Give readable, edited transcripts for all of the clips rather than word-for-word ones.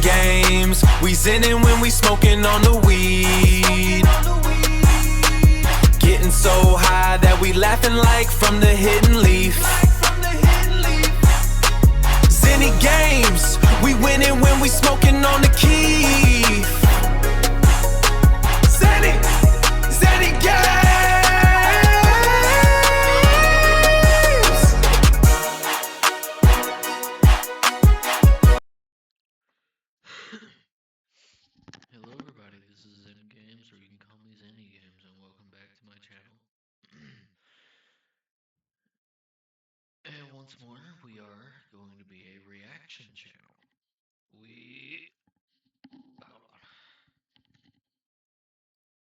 Zen games, we zenning when we smoking on the weed. Getting so high that we laughing like from the hidden leaf. Zenny games, we winning when we smoking on the key. Zenny games. Hello everybody, this is Zen Games, or you can call me Zenny Games, and welcome back to my channel. And once more, we are going to be a reaction channel. Hold on.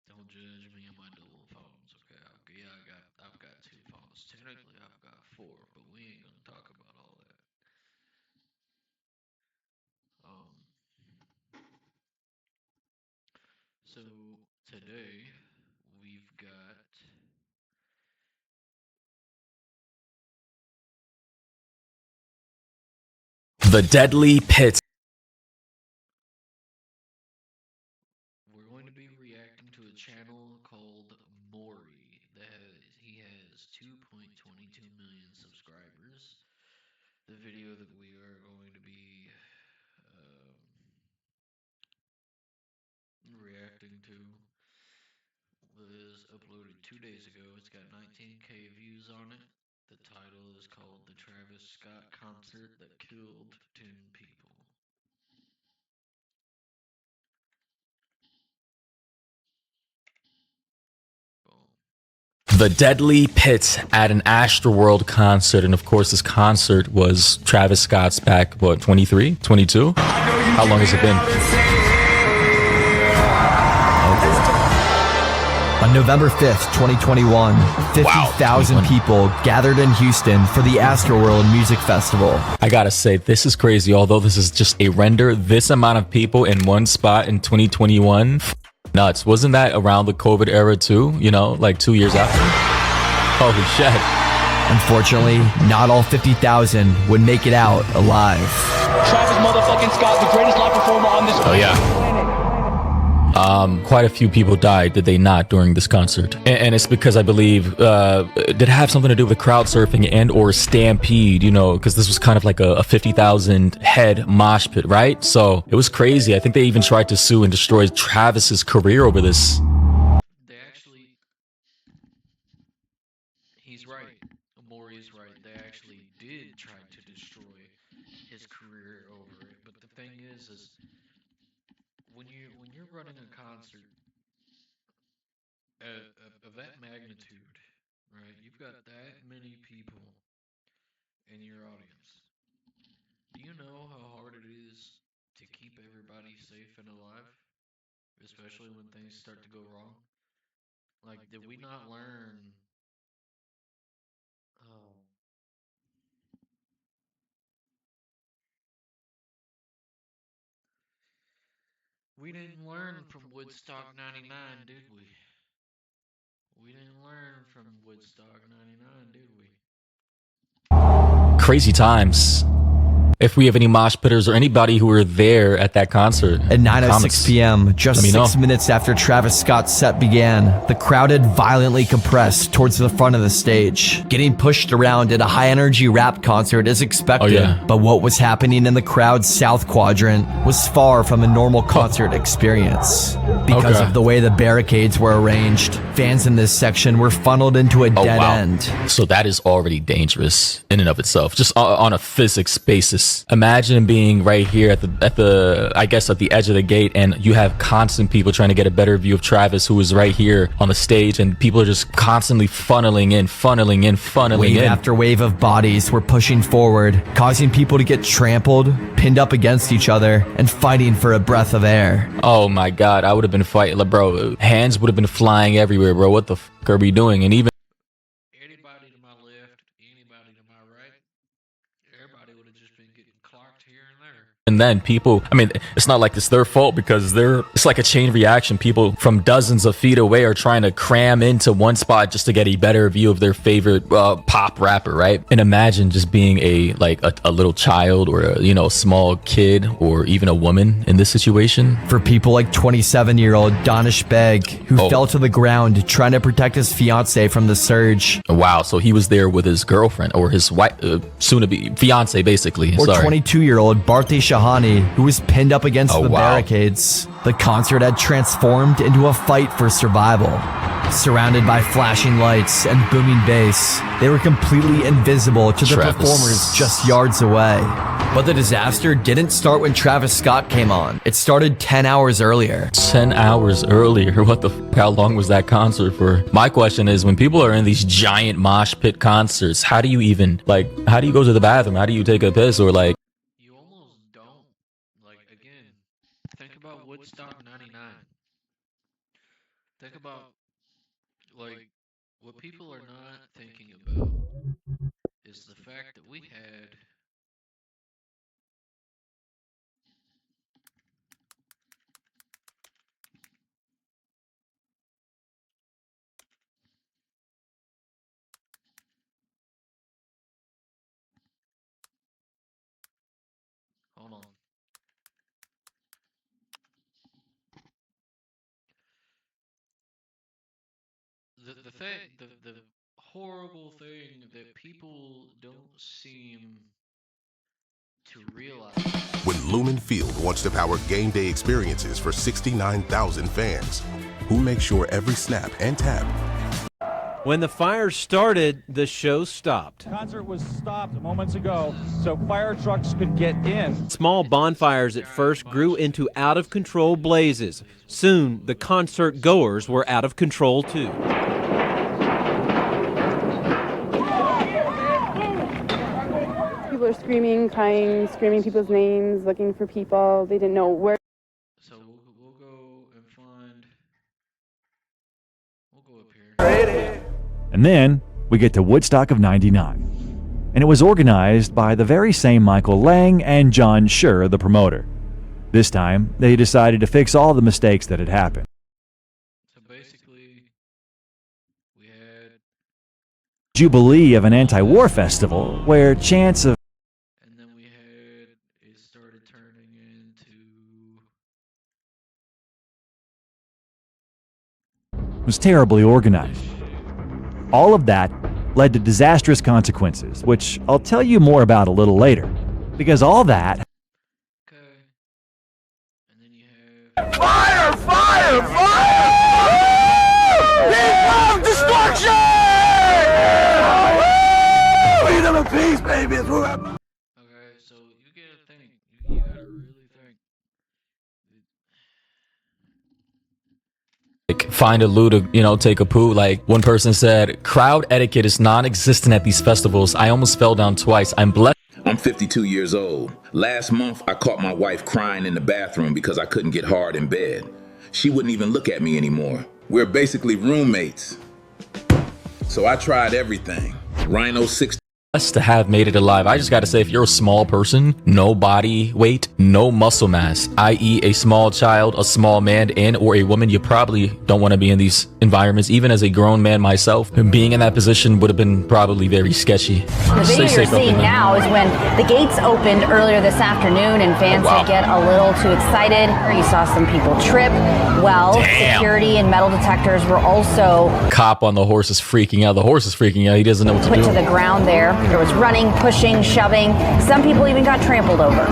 Don't judge me on my dual phones, okay? I've got two phones. Technically, I've got four, but we ain't gonna talk about all that. So today we've got The Deadly Pits. We're going to be reacting to a channel called Mori. He has 2.22 million subscribers. The video that we are going to be reacting to was uploaded 2 days ago. It's got 19k views on it. The title is called The Travis Scott Concert That Killed 10 People. The Deadly Pits at an Astroworld concert. And of course, this concert was Travis Scott's back, what, 23, 22? How long has it been? On November 5th, 2021, 50,000 people gathered in Houston for the Astroworld Music Festival. I gotta say, this is crazy. Although this is just a render, this amount of people in one spot in 2021, nuts. Wasn't that around the COVID era too? You know, like 2 years after? Holy shit. Unfortunately, not all 50,000 would make it out alive. Travis motherfucking Scott, the greatest live performer on this planet. Oh yeah. Quite a few people died, did they not, during this concert? And it's because I believe, did it have something to do with crowd surfing and or stampede, you know, because this was kind of like a 50,000 head mosh pit, right? So it was crazy. I think they even tried to sue and destroy Travis's career over this. He's right. Maury is right. They actually did try to destroy his career over it. But the thing is when you're running a concert of that magnitude, right? You've got that many people in your audience. Do you know how hard it is to keep everybody safe and alive, especially when things start to go wrong? Like, did we not learn? We didn't learn from Woodstock 99, did we? We didn't learn from Woodstock 99, did we? Crazy times. If we have any mosh pitters or anybody who were there at that concert. At 9:06 p.m., just 6 minutes after Travis Scott's set began, the crowd had violently compressed towards the front of the stage. Getting pushed around at a high-energy rap concert is expected, but what was happening in the crowd's south quadrant was far from a normal concert experience. Because of the way the barricades were arranged, fans in this section were funneled into a dead end. So that is already dangerous in and of itself, just on a physics basis. Imagine being right here at the I guess at the edge of the gate, and you have constant people trying to get a better view of Travis, who is right here on the stage, and people are just constantly funneling in. Wave after wave of bodies were pushing forward, causing people to get trampled, pinned up against each other, and fighting for a breath of air. Oh my god, I would have been fighting, like, bro. Hands would have been flying everywhere, bro. What the fuck are we doing? And even anybody to my left, anybody to my right, everybody would have just been getting clocked here and there. And then people, I mean, it's not like it's their fault because it's like a chain reaction. People from dozens of feet away are trying to cram into one spot just to get a better view of their favorite pop rapper, right? And imagine just being a little child or a small kid or even a woman in this situation. For people like 27-year-old Danish Beg, who fell to the ground trying to protect his fiance from the surge. Wow, so he was there with his girlfriend or his wife, soon-to-be fiance, basically. Or 22-year-old Barty Shahani, who was pinned up against the barricades. The concert had transformed into a fight for survival. Surrounded by flashing lights and booming bass, they were completely invisible to the performers just yards away. But the disaster didn't start when Travis Scott came on. It started 10 hours earlier. 10 hours earlier? What the how long was that concert for? My question is, when people are in these giant mosh pit concerts, how do you even, how do you go to the bathroom? How do you take a piss or You almost don't. Again, think about Woodstock 99. Think about, what people are not thinking about is the fact that we had hold on. The horrible thing that people don't seem to realize. When Lumen Field wants to power game day experiences for 69,000 fans, who make sure every snap and tap. When the fire started, the show stopped. The concert was stopped moments ago so fire trucks could get in. Small bonfires at first grew into out-of-control blazes. Soon, the concert goers were out of control too. People are screaming, crying, screaming people's names, looking for people. They didn't know where. So we'll go and find. We'll go up here. And then we get to Woodstock of '99. And it was organized by the very same Michael Lang and John Schur, the promoter. This time, they decided to fix all the mistakes that had happened. So basically, we had Jubilee of an anti-war festival where chants of and then we had it started turning into was terribly organized. All of that led to disastrous consequences, which I'll tell you more about a little later. Because all that okay. And then you have Fire! Fire! Fire! Peace of destruction! Freedom and peace, baby. It's who I'm. okay, so you gotta think. You gotta really think. find a loo to, take a poo. Like one person said, crowd etiquette is non-existent at these festivals. I almost fell down twice. I'm blessed. I'm 52 years old. Last month, I caught my wife crying in the bathroom because I couldn't get hard in bed. She wouldn't even look at me anymore. We're basically roommates. So I tried everything. Rhino 6. To have made it alive. I just gotta say, if you're a small person, no body weight, no muscle mass, i.e. a small child, a small man, and or a woman, you probably don't want to be in these environments. Even as a grown man myself, being in that position would have been probably very sketchy. The video you're seeing now is when the gates opened earlier this afternoon and fans would get a little too excited. You saw some people trip. Well, security and metal detectors were also cop on the horse is freaking out. The horse is freaking out. He doesn't know what to do. Put to the ground there. There was running, pushing, shoving. Some people even got trampled over.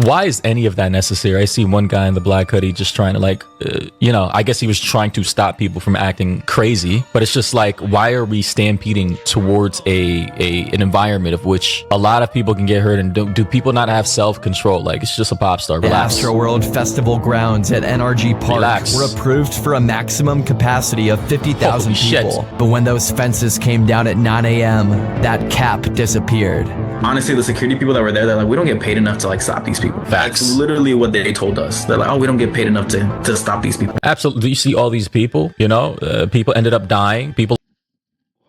Why is any of that necessary? I see one guy in the black hoodie just trying to I guess he was trying to stop people from acting crazy, but it's just like, why are we stampeding towards an environment of which a lot of people can get hurt, and do people not have self-control? Like, it's just a pop star. Relax. The Astroworld Festival grounds at NRG Park were approved for a maximum capacity of 50,000 people. But when those fences came down at 9 a.m., that cap disappeared. Honestly, the security people that were there, they're like, we don't get paid enough to stop these people. Facts. That's literally what they told us. They're like, oh, we don't get paid enough to stop these people. Absolutely. Do you see all these people? People ended up dying. People.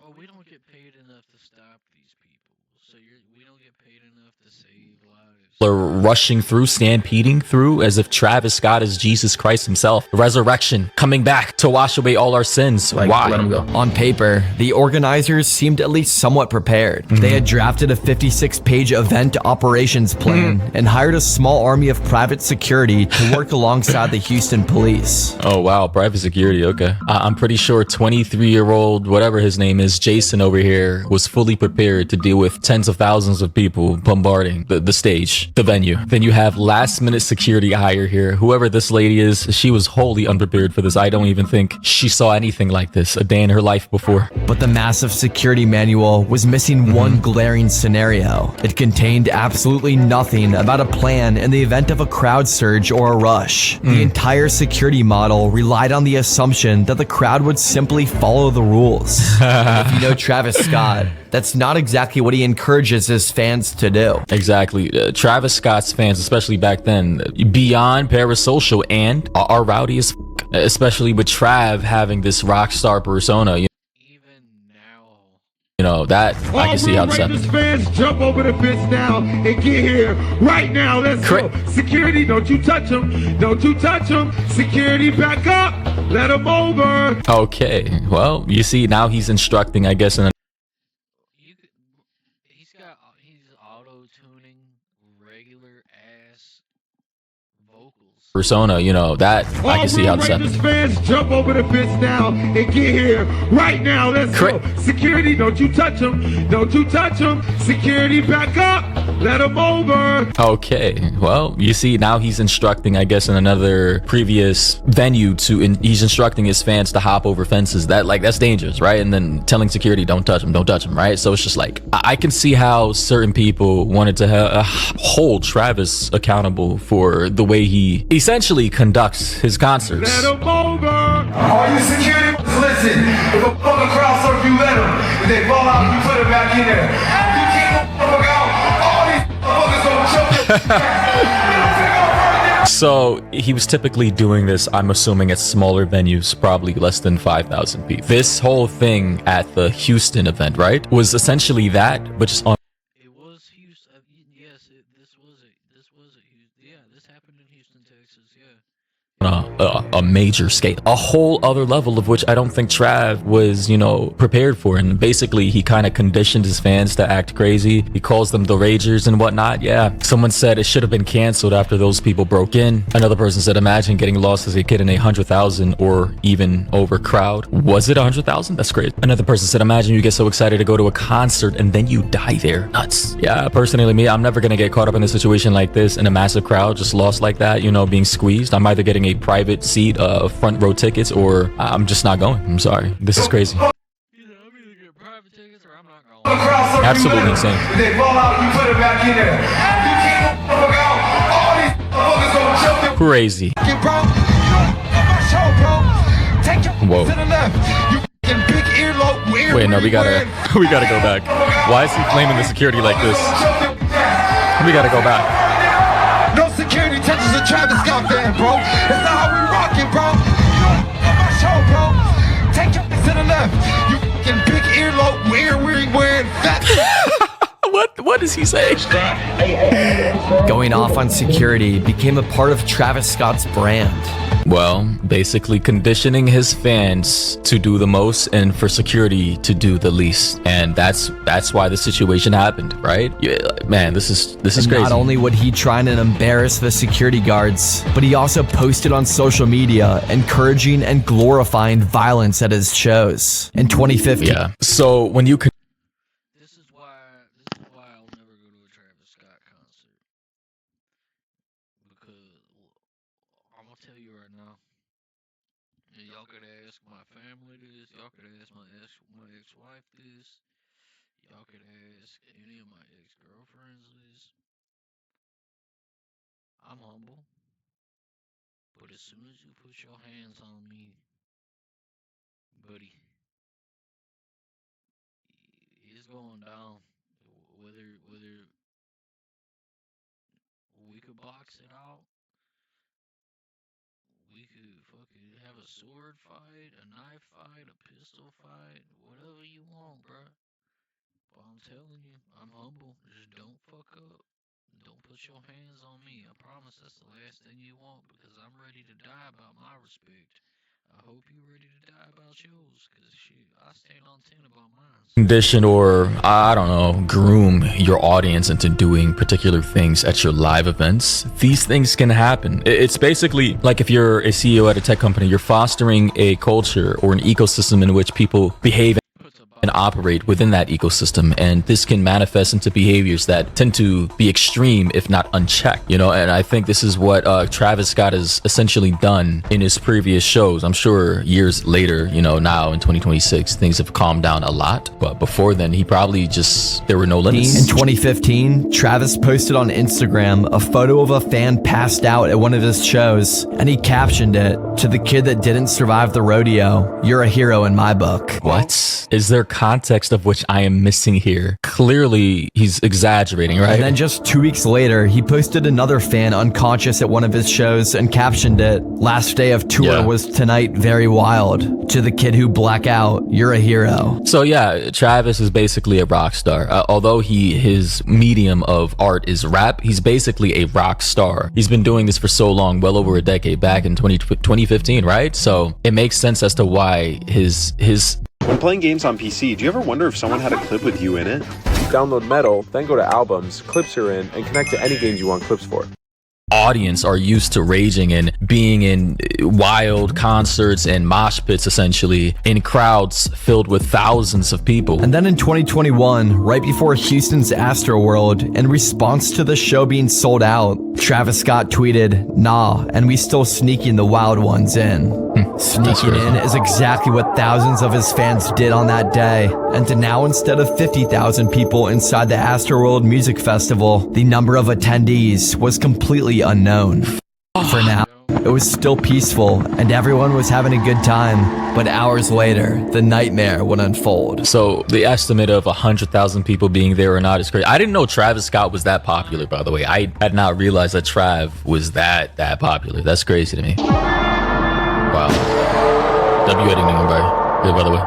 Well, we don't get paid enough to stop these people, so we don't get paid enough to save lives. are rushing through, stampeding through, as if Travis Scott is Jesus Christ himself. Resurrection, coming back to wash away all our sins. Like, Why? let him go. On paper, the organizers seemed at least somewhat prepared. They had drafted a 56-page event operations plan and hired a small army of private security to work alongside the Houston police. Oh wow, private security, okay. I'm pretty sure 23-year-old, whatever his name is, Jason over here, was fully prepared to deal with tens of thousands of people bombarding the stage, the venue. Then you have last-minute security hire here. Whoever this lady is, she was wholly unprepared for this. I don't even think she saw anything like this a day in her life before. But the massive security manual was missing one glaring scenario. It contained absolutely nothing about a plan in the event of a crowd surge or a rush. The entire security model relied on the assumption that the crowd would simply follow the rules. If you know Travis Scott, that's not exactly what he encourages his fans to do. Exactly. Travis Scott's fans, especially back then, beyond parasocial and are rowdy as f***, especially with Trav having this rock star persona. You know, that I can see how this happens. Fans, jump over the fence now and get here right now. Let's go. Security, don't you touch him. Don't you touch him. Security, back up. Let him over. Okay. Well, you see, now he's instructing, I guess, in He's auto-tuning regular ass vocals. persona, you know, that I can see how this happens. Fans, jump over the fence now and get here right now. Let's go. Security, don't you touch him. Don't you touch him. Security, back up. Let him over. Okay. Well, you see, now he's instructing, I guess, in another previous venue he's instructing his fans to hop over fences. That's dangerous, right? And then telling security, don't touch him, right? So it's just like, I can see how certain people wanted to hold Travis accountable for the way he essentially conducts his concerts. Let him over. All you security, listen. If a fucking crowd surf, you let them. If they fall out, you put them back in there. If you keep them fuck out, all these motherfuckers gonna choke. So he was typically doing this, I'm assuming, at smaller venues, probably less than 5,000 people. This whole thing at the Houston event, right, was essentially that, but just on. It was Houston. Yes, this was a Houston. Yeah, this happened in Houston, Texas. Yeah. A major scale, a whole other level of which I don't think Trav was, prepared for. And basically he kind of conditioned his fans to act crazy. He calls them the Ragers and whatnot. Yeah, someone said it should have been canceled after those people broke in. Another person said, imagine getting lost as a kid in 100,000 or even over crowd. Was it 100,000? That's crazy. Another person said, imagine you get so excited to go to a concert and then you die there. Nuts. Yeah, personally me, I'm never gonna get caught up in a situation like this in a massive crowd, just lost like that, being squeezed. I'm either getting a private seat, front row tickets, or I'm just not going. I'm sorry. This is crazy. Absolutely insane. If they fall out, you put them back in there. If you keep them fuck out, all these motherfuckers gonna choke. Crazy. Whoa. Wait, no, we gotta go back. Why is he flaming the security like this? We gotta go back. No security touches a Travis Scott fan, bro. That's not how we rockin', bro. You don't on my show, bro. Take your to the left. You fucking big earlobe wearing fat. What is he saying? Going off on security became a part of Travis Scott's brand. Well, basically conditioning his fans to do the most and for security to do the least. And that's why the situation happened, right? Yeah, man, this is crazy. Not only would he try and embarrass the security guards, but he also posted on social media encouraging and glorifying violence at his shows. In 2015. Yeah. So when you This is why I'll never go to a Travis Scott concert. Because I'm gonna tell you right now. Y'all could ask my family this. Y'all could ask my ex-wife this. Y'all could ask any of my ex-girlfriends this. I'm humble. But as soon as you put your hands on me, buddy, it's going down. Whether we could box it out, we could fucking have a sword fight, a knife fight, a pistol fight, whatever you want, bruh. But I'm telling you, I'm humble. Just don't fuck up. Don't put your hands on me. I promise that's the last thing you want because I'm ready to die about my respect. I hope you're ready to die about yours because shit, I stand on 10 about mine. Condition or, I don't know, groom your audience into doing particular things at your live events. These things can happen. It's basically like if you're a CEO at a tech company, you're fostering a culture or an ecosystem in which people behave and operate within that ecosystem, and this can manifest into behaviors that tend to be extreme if not unchecked, you know. And I think this is what Travis Scott has essentially done in his previous shows. I'm sure years later, you know, now in 2026 things have calmed down a lot, but before then he probably just, there were no limits. In 2015, Travis posted on Instagram a photo of a fan passed out at one of his shows, and he captioned it, "To the kid that didn't survive the rodeo, you're a hero in my book." What? Is there context of which I am missing here? Clearly he's exaggerating, right? And then just 2 weeks later, he posted another fan unconscious at one of his shows and captioned it, "Last day of tour was tonight very wild. To the kid who black out, you're a hero." So yeah, Travis is basically a rock star. Although his medium of art is rap, he's basically a rock star. He's been doing this for so long, well over a decade, back in 2015, right? So it makes sense as to why his When playing games on PC, do you ever wonder if someone had a clip with you in it? Download Metal, then go to Albums, Clips are in, and connect to any games you want clips for. audience are used to raging and being in wild concerts and mosh pits, essentially in crowds filled with thousands of people. And then in 2021, right before Houston's Astroworld, in response to the show being sold out, Travis Scott tweeted, "Nah, and we still sneaking the wild ones in." Sneaking in is exactly what thousands of his fans did on that day. And to now, instead of 50,000 people inside the Astroworld Music Festival, the number of attendees was completely unknown. For now, it was still peaceful and everyone was having a good time. But hours later, the nightmare would unfold. So the estimate of 100,000 people being there or not is crazy. I didn't know Travis Scott was that popular, by the way. I had not realized that Trav was that popular. That's crazy to me. Wow. W editing number. By the way.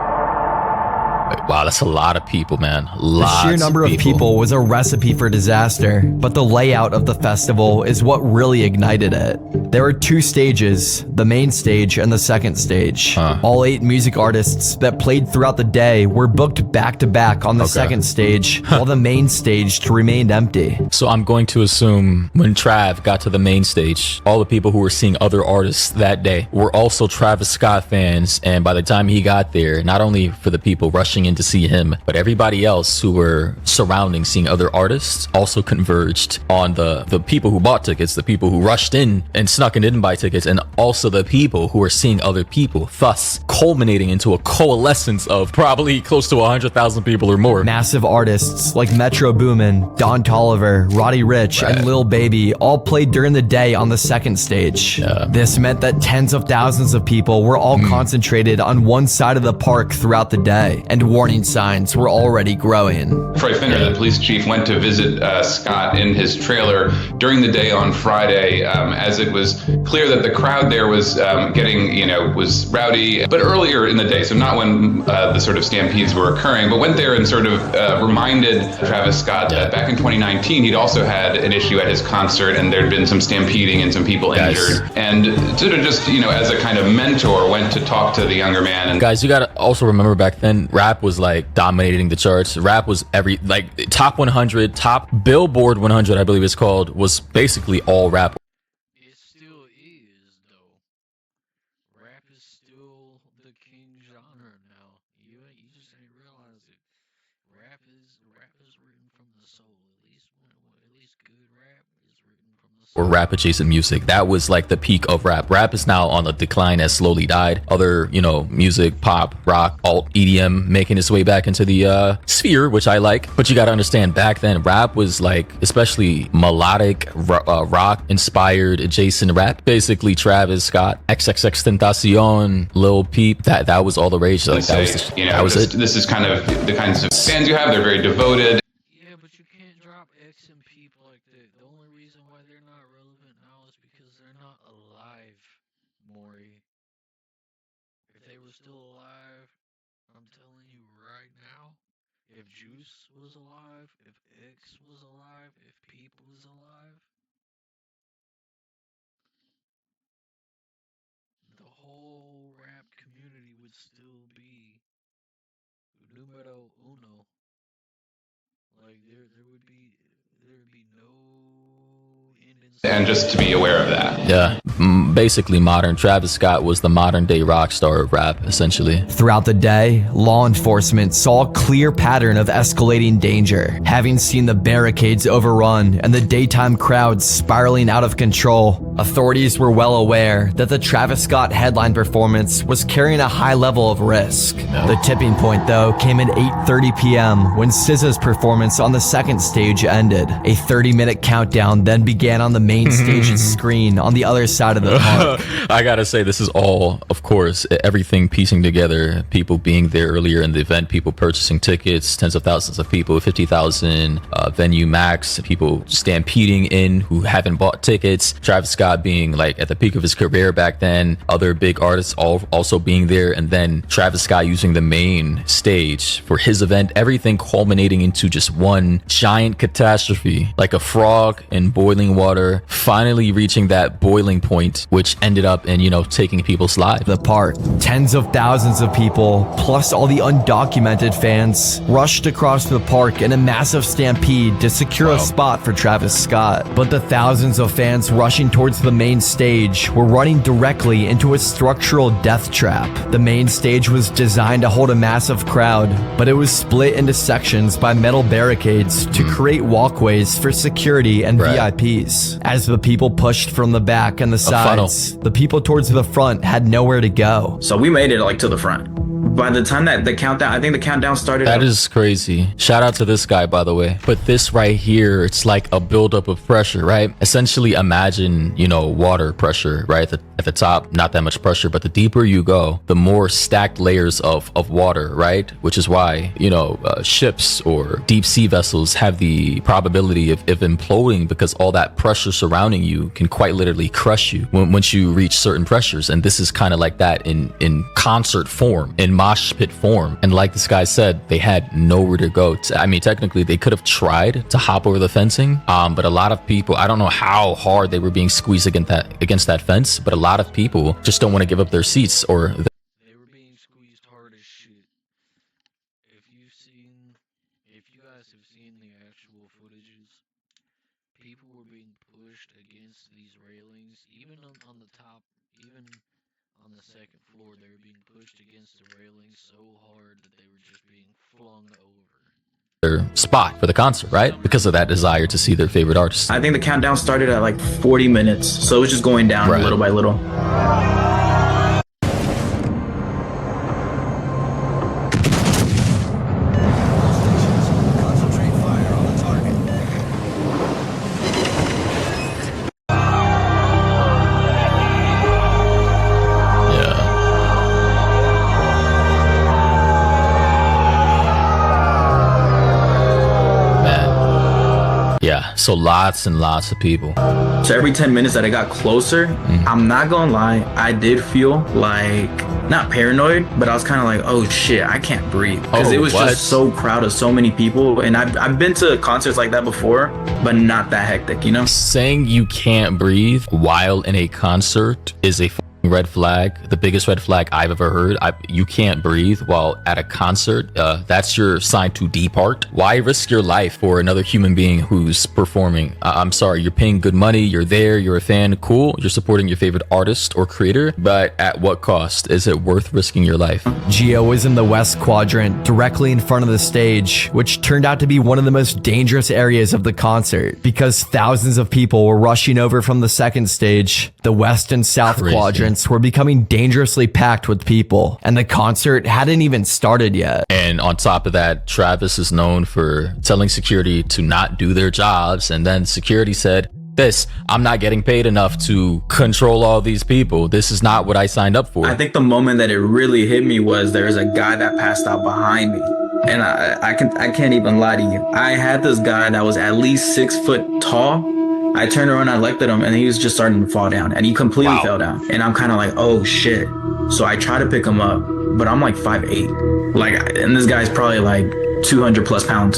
Wow, that's a lot of people, man. The sheer number of people was a recipe for disaster, but the layout of the festival is what really ignited it. There were two stages, the main stage and the second stage. All 8 music artists that played throughout the day were booked back to back on the second stage, while the main stage remained empty. So I'm going to assume when Trav got to the main stage, all the people who were seeing other artists that day were also Travis Scott fans, and by the time he got there, not only for the people rushing in to see him, but everybody else who were surrounding seeing other artists also converged on the people who bought tickets, the people who rushed in and snuck and didn't buy tickets, and also the people who were seeing other people, thus culminating into a coalescence of probably close to 100,000 people or more. Massive artists like Metro Boomin, Don Toliver, Roddy Ricch, and Lil Baby all played during the day on the second stage. This meant that tens of thousands of people were all concentrated on one side of the park throughout the day, and warning signs were already growing. Troy Finner, the police chief, went to visit Scott in his trailer during the day on Friday, as it was clear that the crowd there was was rowdy, but earlier in the day, so not when the sort of stampedes were occurring, but went there and sort of reminded Travis Scott that back in 2019, he'd also had an issue at his concert and there'd been some stampeding and some people injured. And sort of just, as a kind of mentor, went to talk to the younger man. And guys, you gotta also remember back then, rap was like dominating the charts. Rap was top 100, top Billboard 100, I believe it's called, was basically all rap. It still is, though. Rap is still the king genre now. You just ain't realize it. Rap is written from the soul. At least good rap is written from the soul. Or rap adjacent music. That was like the peak of rap. Rap is now on the decline, has slowly died. Other, music, pop, rock, alt, EDM making its way back into the sphere, which I like. But you got to understand, back then, rap was like, especially melodic rock inspired adjacent rap. Basically, Travis Scott, XXXTentacion, Lil Peep. That was all the rage. Like, that was it. This is kind of the kinds of fans you have. They're very devoted. Yeah, but you can't drop X and Peep like that. The only reason why they're not relevant now is because they're not alive, Mori. If they were still alive, I'm telling you right now, if Juice was alive, if X was alive, if Peep was alive, the whole rap community would still be numero uno. Like there would be no end in sight. And just to be aware of that. Yeah, basically modern Travis Scott was the modern day rock star of rap, essentially. Throughout the day, law enforcement saw a clear pattern of escalating danger. Having seen the barricades overrun and the daytime crowds spiraling out of control, authorities were well aware that the Travis Scott headline performance was carrying a high level of risk. The tipping point, though, came at 8:30 p.m. when SZA's performance on the second stage ended. A 30-minute countdown then began on the main stage's screen on the other side of the park. I gotta say, this is all, of course, everything piecing together. People being there earlier in the event, people purchasing tickets, tens of thousands of people, 50,000 venue max, people stampeding in who haven't bought tickets. Travis Scott being like at the peak of his career back then, other big artists also being there, and then Travis Scott using the main stage for his event, everything culminating into just one giant catastrophe, like a frog in boiling water, finally reaching that boiling point, which ended up in, taking people's lives. The park, tens of thousands of people, plus all the undocumented fans, rushed across the park in a massive stampede to secure a spot for Travis Scott. But the thousands of fans rushing towards the main stage were running directly into a structural death trap. The main stage was designed to hold a massive crowd, but it was split into sections by metal barricades to create walkways for security and VIPs. As the people pushed from the back and the sides, the people towards the front had nowhere to go. So we made it like to the front. By the time that the countdown, I think the countdown started. That is crazy. Shout out to this guy, by the way. But this right here, it's like a buildup of pressure, right? Essentially, imagine, water pressure, right? At the top, not that much pressure, but the deeper you go, the more stacked layers of water, right? Which is why, ships or deep sea vessels have the probability of imploding, because all that pressure surrounding you can quite literally crush you once you reach certain pressures. And this is kind of like that in concert form, in mosh pit form. And like this guy said, they had nowhere to go. Technically they could have tried to hop over the fencing, but a lot of people, I don't know how hard they were being squeezed against that fence, but a lot of people just don't want to give up their seats, or They were being squeezed hard as shit. If you guys have seen the actual footages, people were being pushed against these railings, even on the top, even on the second floor, they were being pushed against the railings so hard that they were just being flung over. their spot for the concert, right? Because of that desire to see their favorite artist. I think the countdown started at like 40 minutes, so it was just going down little by little. Yeah, so lots and lots of people. So every 10 minutes that I got closer, I'm not gonna lie, I did feel like, not paranoid, but I was kind of like, oh shit, I can't breathe. Because it was just so crowded, so many people. And I've been to concerts like that before, but not that hectic, you know? Saying you can't breathe while in a concert is a red flag, the biggest red flag I've ever heard. You can't breathe while at a concert. That's your sign to depart. Why risk your life for another human being who's performing? I'm sorry, you're paying good money, you're there, you're a fan, cool, you're supporting your favorite artist or creator, but at what cost? Is it worth risking your life? Gio was in the west quadrant, directly in front of the stage, which turned out to be one of the most dangerous areas of the concert because thousands of people were rushing over from the second stage. The west and south quadrants were becoming dangerously packed with people, and the concert hadn't even started yet. And on top of that, Travis is known for telling security to not do their jobs, and then security said, I'm not getting paid enough to control all these people. This is not what I signed up for. I think the moment that it really hit me was there was a guy that passed out behind me. And I can't even lie to you. I had this guy that was at least 6 foot tall. I turned around, I looked at him, and he was just starting to fall down, and he completely fell down. And I'm kind of like, oh shit. So I try to pick him up, but I'm like 5'8". And this guy's probably like 200 plus pounds.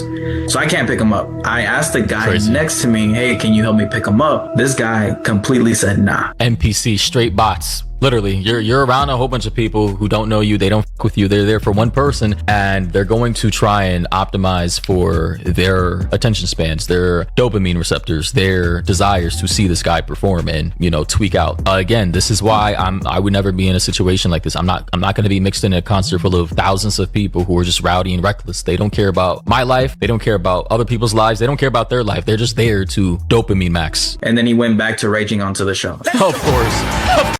So I can't pick him up. I asked the guy next to me, hey, can you help me pick him up? This guy completely said nah. NPC, straight bots. Literally, you're around a whole bunch of people who don't know you. They don't fuck with you. They're there for one person, and they're going to try and optimize for their attention spans, their dopamine receptors, their desires to see this guy perform and, you know, tweak out. Again, this is why I would never be in a situation like this. I'm not going to be mixed in a concert full of thousands of people who are just rowdy and reckless. They don't care about my life. They don't care about other people's lives. They don't care about their life. They're just there to dopamine max. And then he went back to raging onto the show. Of course.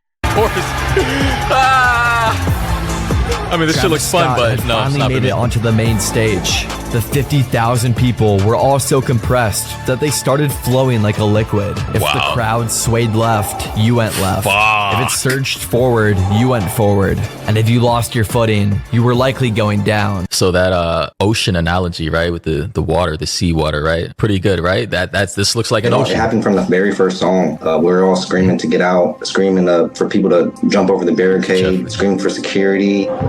I mean, this shit looks fun, but no, finally it's not made for me. it onto the main stage. The 50,000 people were all so compressed that they started flowing like a liquid. If the crowd swayed left, you went left. If it surged forward, you went forward. And if you lost your footing, you were likely going down. So that ocean analogy, right, with the water, the sea water, right? Pretty good, right? This looks like an ocean. It happened from the very first song. We're all screaming to get out, screaming for people to jump over the barricade, screaming for security. Oh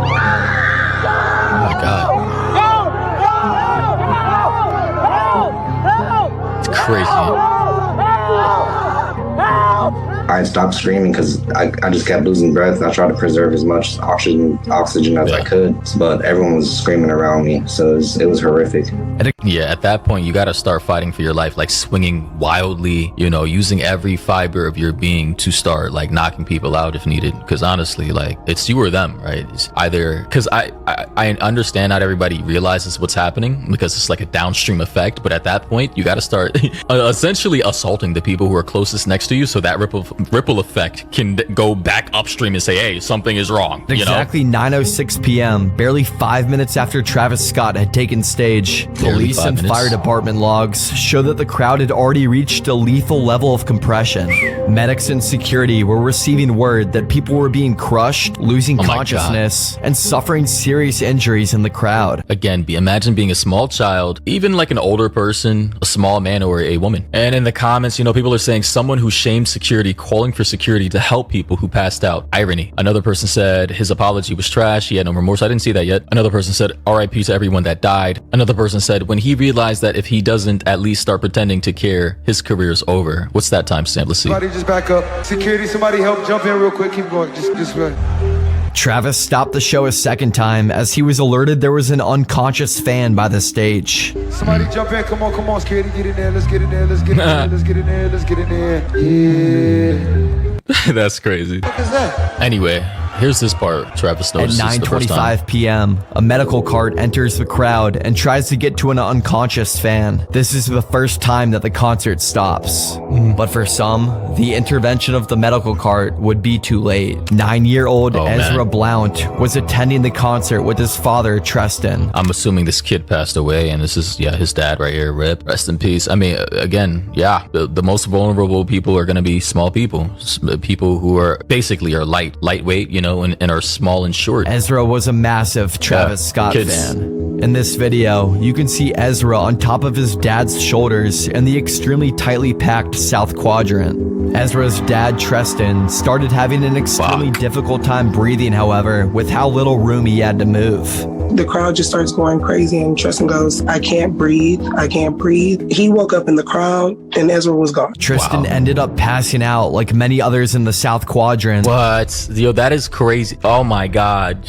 my God. It's crazy. I stopped screaming because I just kept losing breath. I tried to preserve as much oxygen as I could, but everyone was screaming around me, so it was horrific. Yeah, at that point, you got to start fighting for your life, like swinging wildly, you know, using every fiber of your being to start like knocking people out if needed. Because honestly, like, it's you or them, right? It's either, because I understand not everybody realizes what's happening because it's like a downstream effect, but at that point, you got to start essentially assaulting the people who are closest next to you, so that ripple effect can go back upstream and say, hey, something is wrong. Exactly 9:06 p.m., barely 5 minutes after Travis Scott had taken stage, police and fire department logs show that the crowd had already reached a lethal level of compression. Medics and security were receiving word that people were being crushed, losing consciousness, and suffering serious injuries in the crowd. Again, imagine being a small child, even like an older person, a small man or a woman. And in the comments, you know, people are saying someone who shamed security, calling for security to help people who passed out. Irony. Another person said his apology was trash. He had no remorse. I didn't see that yet. Another person said RIP to everyone that died. Another person said when he realized that if he doesn't at least start pretending to care, his career's over. What's that timestamp? Let's see. Somebody just back up. Security, somebody help jump in real quick. Keep going. Just run. Travis stopped the show a second time as he was alerted there was an unconscious fan by the stage. Somebody jump in. Come on, security, get in there. Let's get in there. Let's get in there. Let's get in there. Let's get in there. Yeah. That's crazy. What is that? Anyway, here's this part Travis noticed. At 9:25 p.m., a medical cart enters the crowd and tries to get to an unconscious fan. This is the first time that the concert stops. But for some, the intervention of the medical cart would be too late. 9-year-old Ezra Blount was attending the concert with his father, Tristan. I'm assuming this kid passed away, and this is, his dad right here. Rip. Rest in peace. I mean, again, the most vulnerable people are going to be small people. People who are basically lightweight, you know, and are small and short. Ezra was a massive Travis Scott fan. In this video, you can see Ezra on top of his dad's shoulders in the extremely tightly packed South Quadrant. Ezra's dad, Tristan, started having an extremely difficult time breathing, however, with how little room he had to move. The crowd just starts going crazy and Tristan goes, I can't breathe. I can't breathe. He woke up in the crowd and Ezra was gone. Tristan ended up passing out like many others in the South Quadrant. What? Yo, that is crazy. Oh my God.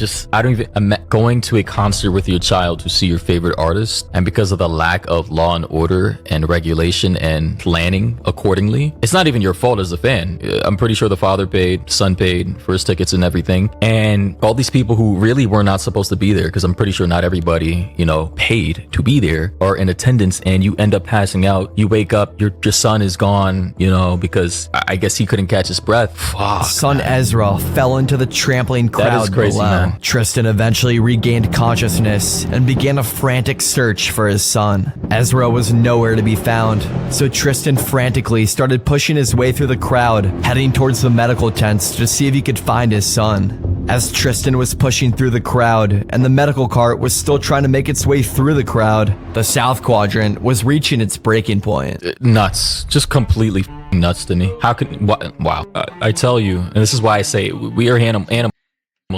Going to a concert with your child to see your favorite artist, and because of the lack of law and order and regulation and planning accordingly, it's not even your fault as a fan. I'm pretty sure the father paid, son paid for his tickets and everything. And all these people who really were not supposed to be there, because I'm pretty sure not everybody, you know, paid to be there, are in attendance, and you end up passing out. You wake up, your son is gone, you know, because I guess he couldn't catch his breath. Fuck, son Ezra fell into the trampling crowd. That is crazy, below. man. Tristan eventually regained consciousness and began a frantic search for his son. Ezra was nowhere to be found, so Tristan frantically started pushing his way through the crowd, heading towards the medical tents to see if he could find his son. As Tristan was pushing through the crowd and the medical cart was still trying to make its way through the crowd, the South Quadrant was reaching its breaking point. Nuts. Just completely nuts to me. How could... Wow. I tell you, and this is why I say we are animals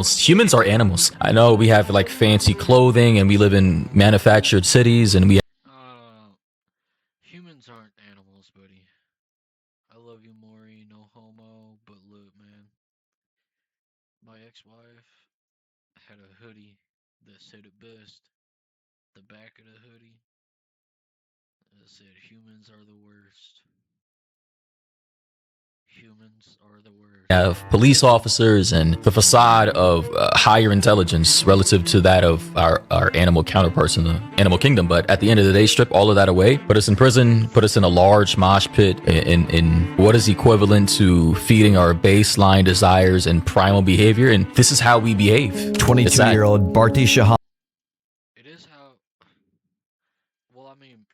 Humans are animals. I know we have like fancy clothing and we live in manufactured cities and we Humans aren't animals, buddy. I love you, Mori, no homo, but look, man. My ex-wife had a hoodie that said it best. The back of the hoodie that said, humans are the worst. Humans are the worst. have police officers and the facade of higher intelligence relative to that of our animal counterparts in the animal kingdom. But at the end of the day, strip all of that away, put us in prison, put us in a large mosh pit in what is equivalent to feeding our baseline desires and primal behavior. And this is how we behave. 22-year-old Bharti Shahani. It is how, well, I mean,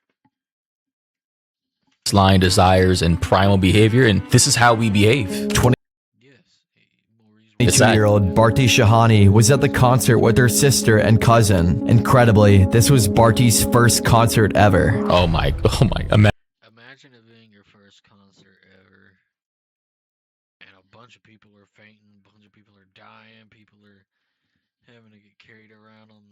Line desires and primal behavior, and this is how we behave. 22-year-old Bharti Shahani was at the concert with her sister and cousin. Incredibly, this was Bharti's first concert ever. Oh my. Imagine it being your first concert ever, and a bunch of people are fainting, a bunch of people are dying, people are having to get carried around on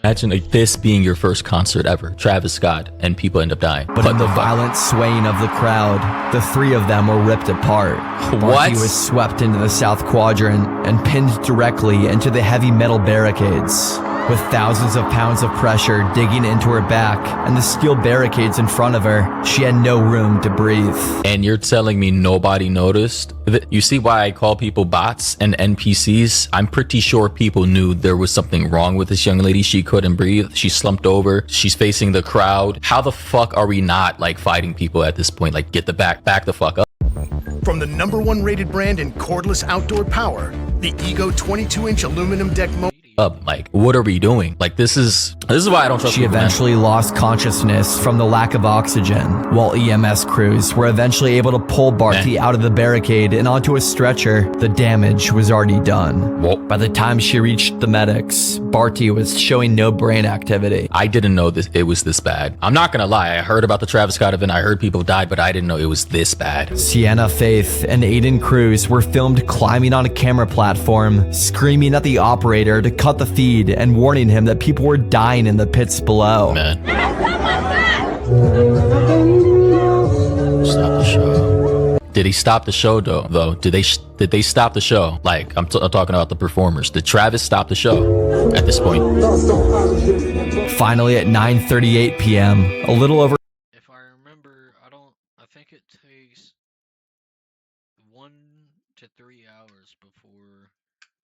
Imagine like this being your first concert ever, Travis Scott, and people end up dying. But in the violent swaying of the crowd, the three of them were ripped apart. Bharti was swept into the south quadrant and pinned directly into the heavy metal barricades. With thousands of pounds of pressure digging into her back and the steel barricades in front of her, she had no room to breathe. And you're telling me nobody noticed? You see why I call people bots and NPCs? I'm pretty sure people knew there was something wrong with this young lady. She couldn't breathe. She slumped over. She's facing the crowd. How the fuck are we not like fighting people at this point? Like, get the back the fuck up. From the #1 rated brand in cordless outdoor power, the Ego 22-inch aluminum deck motor. Up, like, what are we doing? Like, this is why I don't trust She people, eventually lost consciousness from the lack of oxygen, while EMS crews were eventually able to pull Bharti out of the barricade and onto a stretcher. The damage was already done. By the time she reached the medics, Bharti was showing no brain activity. I didn't know this it was this bad. I'm not gonna lie, I heard about the Travis Scott event, I heard people died, but I didn't know it was this bad. Sienna Faith and Aiden Cruz were filmed climbing on a camera platform, screaming at the operator to cut the feed and warning him that people were dying in the pits below. Stop the show. Did he stop the show though? Did they stop the show? Like, I'm talking about the performers. Did Travis stop the show at this point? Finally at 9:38 p.m., a little over. If I remember, I think it takes 1 to 3 hours before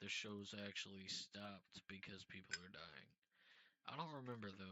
the show's actually stopped because people are dying. I don't remember though.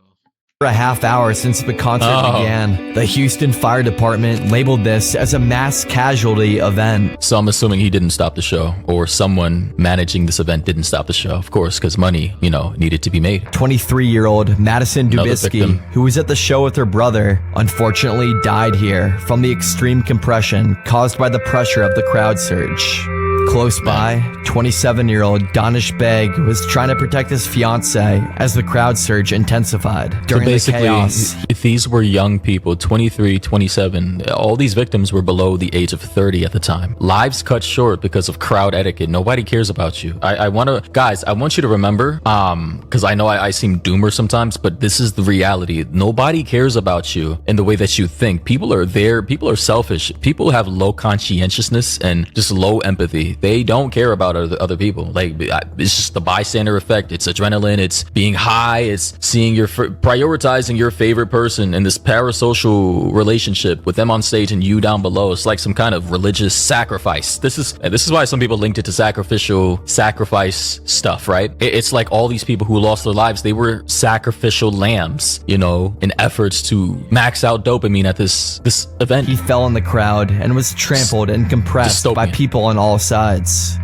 A half hour since the concert began, the Houston Fire Department labeled this as a mass casualty event. So I'm assuming he didn't stop the show, or someone managing this event didn't stop the show, of course, because money, needed to be made. 23-year-old Madison Dubisky, who was at the show with her brother, unfortunately died here from the extreme compression caused by the pressure of the crowd surge. Close by, 27-year-old Danish Beg was trying to protect his fiancée as the crowd surge intensified. During the chaos, these were young people, 23, 27. All these victims were below the age of 30 at the time. Lives cut short because of crowd etiquette. Nobody cares about you. I want you to remember, because I know I seem doomer sometimes, but this is the reality. Nobody cares about you in the way that you think. People are there. People are selfish. People have low conscientiousness and just low empathy. They don't care about other people. Like, it's just the bystander effect. It's adrenaline. It's being high. It's seeing prioritizing your favorite person in this parasocial relationship with them on stage and you down below. It's like some kind of religious sacrifice. This is why some people linked it to sacrifice stuff, right? It's like all these people who lost their lives, they were sacrificial lambs, in efforts to max out dopamine at this event. He fell in the crowd and was trampled and compressed by people on all sides.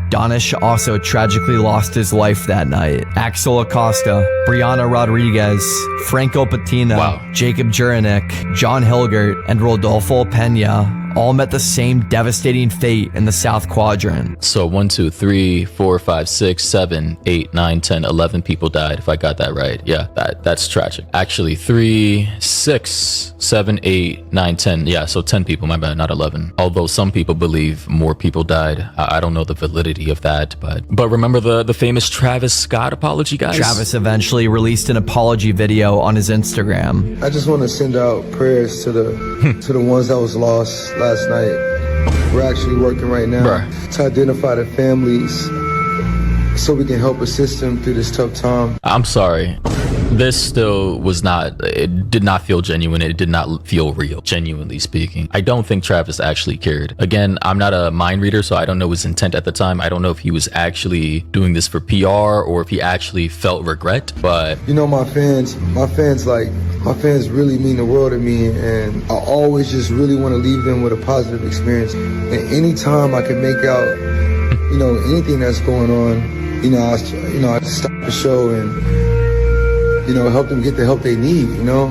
Danish also tragically lost his life that night. Axel Acosta, Brianna Rodriguez, Franco Patina, Jacob Juranic, John Hilgert, and Rodolfo Pena all met the same devastating fate in the South Quadrant. So 1, 2, 3, 4, 5, 6, 7, 8, 9, 10, 11 people died, if I got that right. Yeah, that's tragic. Actually, 3, 6, 7, 8, 9, 10. Yeah, so 10 people, my bad, not 11. Although some people believe more people died. I don't know the validity of that, but remember the famous Travis Scott apology, guys? Travis eventually released an apology video on his Instagram. I just want to send out prayers to the ones that was lost last night. We're actually working right now to identify the families so we can help assist them through this tough time. I'm sorry. This still was not, it did not feel genuine. It did not feel real, genuinely speaking. I don't think Travis actually cared. Again, I'm not a mind reader, so I don't know his intent at the time. I don't know if he was actually doing this for PR or if he actually felt regret, but... You know, my fans really mean the world to me, and I always just really want to leave them with a positive experience. And anytime I can make out, you know, anything that's going on, I stop the show and, you know, help them get the help they need, you know?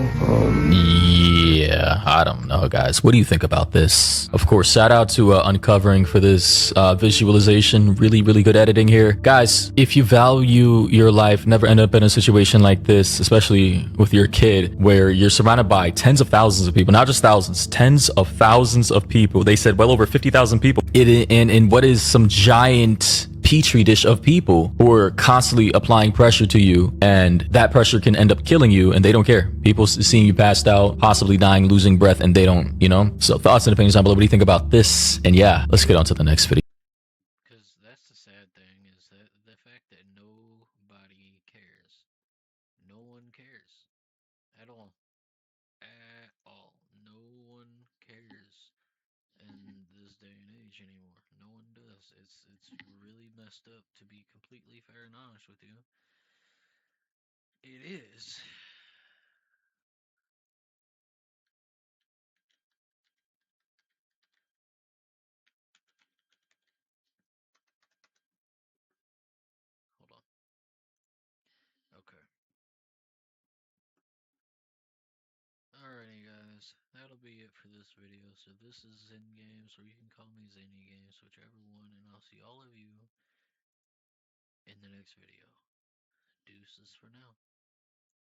Yeah, I don't know, guys. What do you think about this? Of course, shout out to Uncovering for this visualization. Really, really good editing here. Guys, if you value your life, never end up in a situation like this, especially with your kid, where you're surrounded by tens of thousands of people, not just thousands, tens of thousands of people. They said well over 50,000 people in what is some giant petri dish of people who are constantly applying pressure to you, and that pressure can end up killing you, and they don't care. People seeing you passed out, possibly dying, losing breath, and they don't, you know? So thoughts and opinions down below. What do you think about this? And yeah, let's get on to the next video. Because that's the sad thing, is that the fact that nobody cares. No one cares. At all. At all. No one cares in this day and age anymore. No one does. It's really messed up, to be completely fair and honest with you. It is. Hold on. Okay. Alrighty guys, that'll be it for this video. So this is Zen Games, or you can call me Zenny Games, whichever one, and I'll see all of you in the next video. Deuces for now.